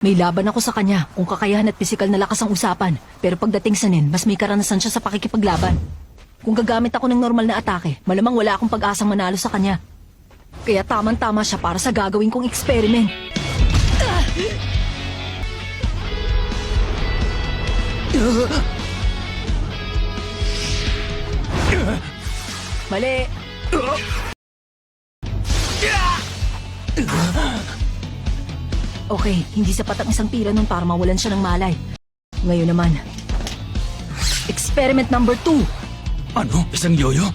May laban ako sa kanya kung kakayahan at pisikal na lakas ang usapan. Pero pagdating sa nin, mas may karanasan siya sa pakikipaglaban. Kung gagamit ako ng normal na atake, malamang wala akong pag-asang manalo sa kanya. Kaya tamang-tama siya para sa gagawin kong experiment. Mali! Okay, hindi sapat ang isang tira nun para mawalan siya ng malay. Ngayon naman, experiment number 2. Ano? Isang yoyo?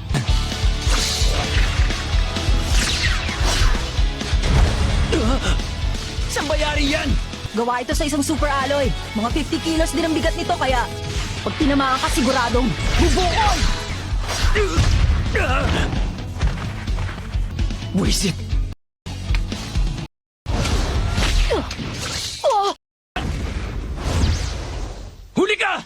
Saan bayari yan? Gawa ito sa isang super alloy. Mga 50 kilos din ang bigat nito kaya pag tinamaan ka siguradong bubukol! Wisit! Oh! Huli ka!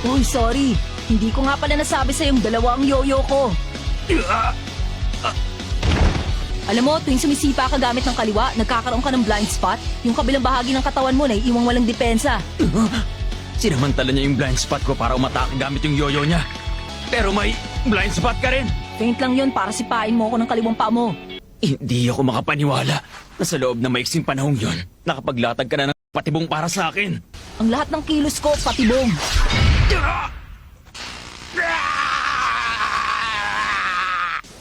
Uy, sorry. Hindi ko nga pala nasabi sa yung dalawa ang yoyo ko. Alam mo, tuwing sumisipa ka gamit ng kaliwa, nagkakaroon ka ng blind spot, yung kabilang bahagi ng katawan mo na iiwang walang depensa. Sinamantala niya yung blind spot ko para umatake gamit yung yoyo niya. Pero may blind spot ka rin. Faint lang yun para sipain mo ako ng kaliwang paa mo. Hindi ako makapaniwala na sa loob na maiksing panahong yon, nakapaglatag ka na ng patibong para sa akin. Ang lahat ng kilos ko, patibong.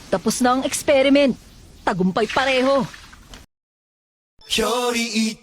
Tapos na ang experiment. Tagumpay pareho. 距離